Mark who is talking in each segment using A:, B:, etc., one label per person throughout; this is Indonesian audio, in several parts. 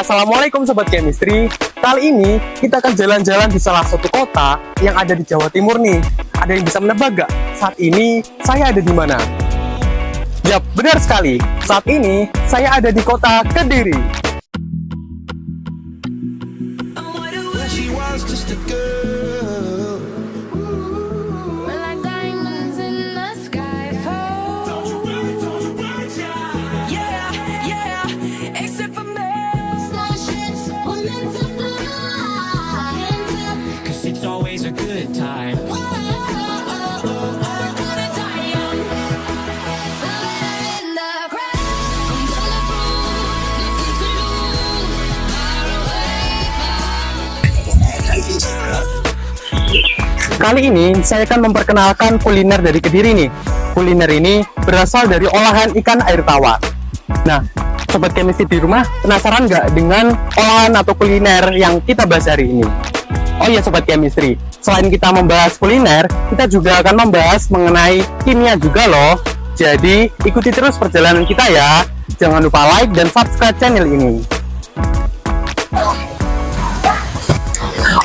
A: Assalamualaikum Sobat Chemistry. Kali ini kita akan jalan-jalan di salah satu kota yang ada di Jawa Timur nih. Ada yang bisa menebak gak? Saat ini saya ada di mana? Yap, benar sekali. Saat ini saya ada di kota Kediri. Kali ini saya akan memperkenalkan kuliner dari Kediri nih. Kuliner ini berasal dari olahan ikan air tawar. Nah, Sobat Chemistry di rumah penasaran nggak dengan olahan atau kuliner yang kita bahas hari ini? Oh iya Sobat Chemistry, selain kita membahas kuliner, kita juga akan membahas mengenai kimia juga loh. Jadi ikuti terus perjalanan kita ya. Jangan lupa like dan subscribe channel ini.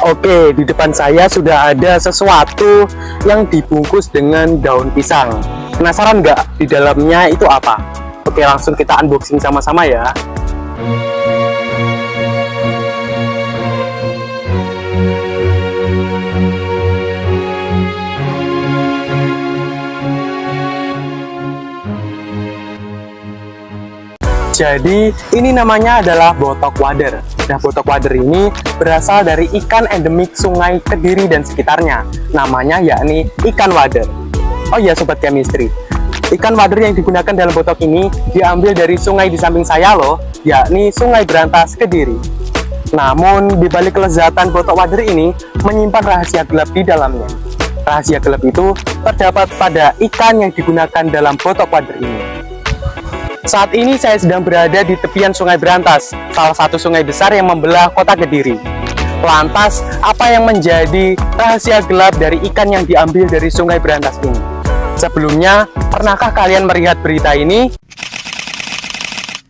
A: Oke, di depan saya sudah ada sesuatu yang dibungkus dengan daun pisang. Penasaran nggak di dalamnya itu apa? Oke, langsung kita unboxing sama-sama ya. Jadi, ini namanya adalah botok wader. Nah, botok wader ini berasal dari ikan endemik Sungai Kediri dan sekitarnya. Namanya yakni ikan wader. Oh iya Sobat Chemistry, ikan wader yang digunakan dalam botok ini diambil dari sungai di samping saya loh, yakni Sungai Berantas Kediri. Namun, di balik kelezatan botok wader ini menyimpan rahasia gelap di dalamnya. Rahasia gelap itu terdapat pada ikan yang digunakan dalam botok wader ini. Saat ini saya sedang berada di tepian Sungai Berantas, salah satu sungai besar yang membelah kota Kediri. Lantas, apa yang menjadi rahasia gelap dari ikan yang diambil dari Sungai Berantas ini? Sebelumnya, pernahkah kalian melihat berita ini?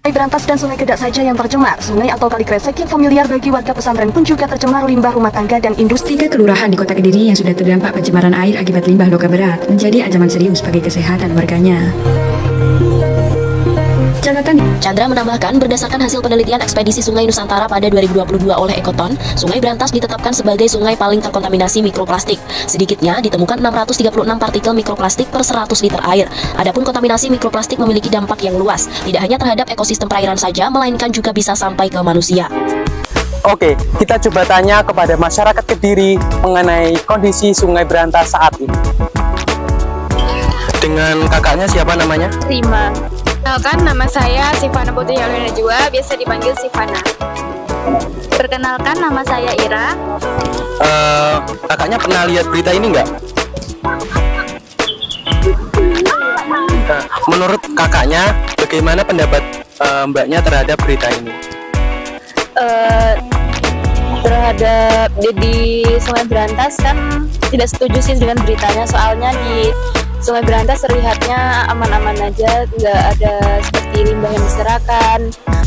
B: Sungai Berantas dan Sungai Kedak saja yang tercemar. Sungai atau kali kresek yang familiar bagi warga pesantren pun juga tercemar limbah rumah tangga dan industri.
C: 3 kelurahan di kota Kediri yang sudah terdampak pencemaran air akibat limbah logam berat menjadi ancaman serius bagi kesehatan warganya.
D: Chandra menambahkan, berdasarkan hasil penelitian ekspedisi Sungai Nusantara pada 2022 oleh Ekoton, Sungai Berantas ditetapkan sebagai sungai paling terkontaminasi mikroplastik. Sedikitnya ditemukan 636 partikel mikroplastik per 100 liter air. Adapun kontaminasi mikroplastik memiliki dampak yang luas, tidak hanya terhadap ekosistem perairan saja, melainkan juga bisa sampai ke manusia.
A: Oke, kita coba tanya kepada masyarakat Kediri mengenai kondisi Sungai Berantas saat ini. Dengan kakaknya siapa namanya?
E: Rima. Perkenalkan, nama saya Sivana Putri Yalina Najwa, biasa dipanggil Sivana. Perkenalkan, nama saya Ira.
A: Kakaknya pernah lihat berita ini nggak? Menurut kakaknya, bagaimana pendapat mbaknya terhadap berita ini?
E: Terhadap di Sungai Berantas kan tidak setuju sih dengan beritanya, soalnya di Sungai Berantas terlihatnya aman-aman aja, nggak ada seperti limbah yang berserakan,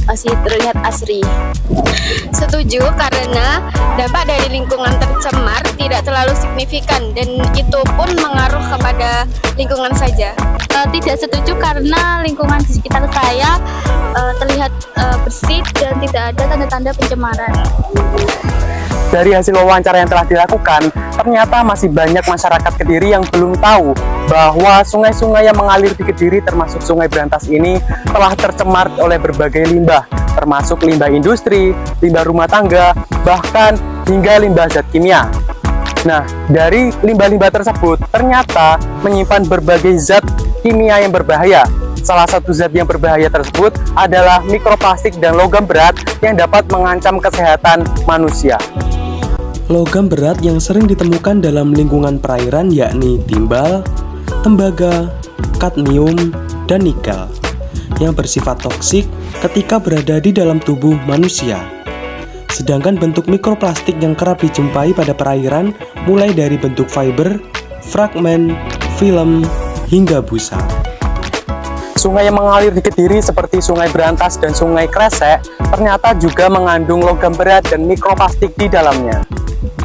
E: masih terlihat asri. Setuju karena dampak dari lingkungan tercemar tidak terlalu signifikan dan itu pun mengaruh kepada lingkungan saja. Tidak setuju karena lingkungan di sekitar saya terlihat bersih dan tidak ada tanda-tanda pencemaran.
A: Dari hasil wawancara yang telah dilakukan, ternyata masih banyak masyarakat Kediri yang belum tahu bahwa sungai-sungai yang mengalir di Kediri termasuk Sungai Berantas ini telah tercemar oleh berbagai limbah, termasuk limbah industri, limbah rumah tangga, bahkan hingga limbah zat kimia. Nah, dari limbah-limbah tersebut ternyata menyimpan berbagai zat kimia yang berbahaya. Salah satu zat yang berbahaya tersebut adalah mikroplastik dan logam berat yang dapat mengancam kesehatan manusia.
F: Logam berat yang sering ditemukan dalam lingkungan perairan yakni timbal, tembaga, kadmium, dan nikel yang bersifat toksik ketika berada di dalam tubuh manusia. Sedangkan bentuk mikroplastik yang kerap dijumpai pada perairan mulai dari bentuk fiber, fragmen, film, hingga busa.
A: sungai yang mengalir di Kediri seperti Sungai Berantas dan Sungai Kresek ternyata juga mengandung logam berat dan mikroplastik di dalamnya.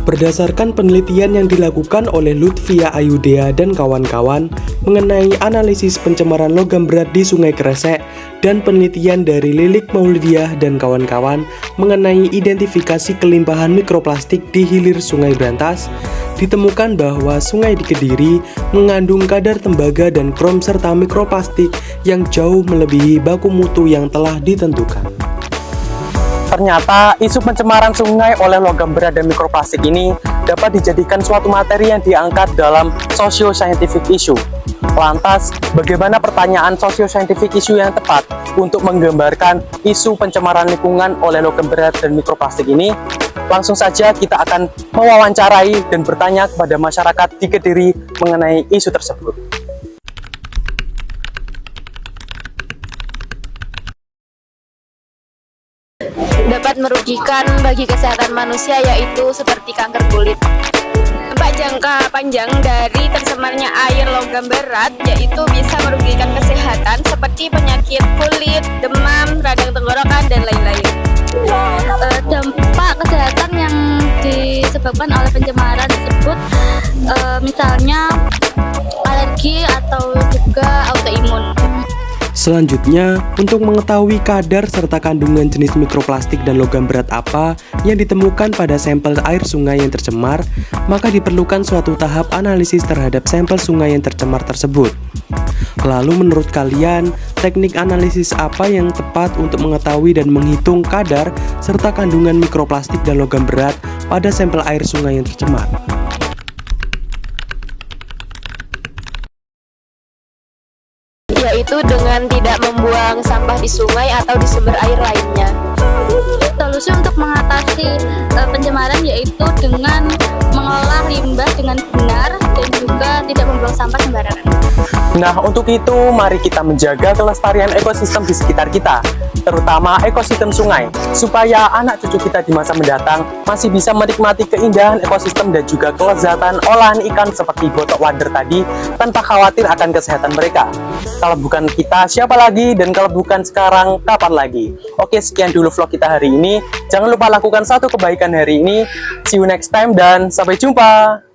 F: Berdasarkan penelitian yang dilakukan oleh Lutfia Ayudea dan kawan-kawan mengenai analisis pencemaran logam berat di Sungai Kresek dan penelitian dari Lilik Maulidiah dan kawan-kawan mengenai identifikasi kelimpahan mikroplastik di hilir Sungai Berantas, ditemukan bahwa sungai di Kediri mengandung kadar tembaga dan krom serta mikroplastik yang jauh melebihi baku mutu yang telah ditentukan.
A: Ternyata isu pencemaran sungai oleh logam berat dan mikroplastik ini dapat dijadikan suatu materi yang diangkat dalam socio-scientific issue. Lantas, bagaimana pertanyaan socio-scientific issue yang tepat untuk menggambarkan isu pencemaran lingkungan oleh logam berat dan mikroplastik ini? Langsung saja kita akan mewawancarai dan bertanya kepada masyarakat di Kediri mengenai isu tersebut.
E: Dapat merugikan bagi kesehatan manusia, yaitu seperti kanker kulit. Dampak jangka panjang dari tercemarnya air logam berat yaitu bisa merugikan kesehatan seperti penyakit kulit, demam, radang tenggorokan, dan lain-lain.
G: Dampak kesehatan yang disebabkan oleh pencemaran tersebut misalnya alergi atau juga autoimun.
F: Selanjutnya, untuk mengetahui kadar serta kandungan jenis mikroplastik dan logam berat apa yang ditemukan pada sampel air sungai yang tercemar, maka diperlukan suatu tahap analisis terhadap sampel sungai yang tercemar tersebut. Lalu menurut kalian, teknik analisis apa yang tepat untuk mengetahui dan menghitung kadar serta kandungan mikroplastik dan logam berat pada sampel air sungai yang tercemar?
E: Yaitu dengan tidak membuang sampah di sungai atau di sumber air lainnya.
G: Solusi untuk mengatasi pencemaran yaitu dengan mengolah limbah dengan benar dan juga tidak membuang sampah sembarangan.
A: Nah, untuk itu mari kita menjaga kelestarian ekosistem di sekitar kita, terutama ekosistem sungai, supaya anak cucu kita di masa mendatang masih bisa menikmati keindahan ekosistem dan juga kelezatan olahan ikan seperti botok wader tadi tanpa khawatir akan kesehatan mereka. Kalau bukan kita, siapa lagi? Dan kalau bukan sekarang, kapan lagi? Oke, sekian dulu vlog kita hari ini. Jangan lupa lakukan satu kebaikan hari ini. See you next time dan sampai jumpa!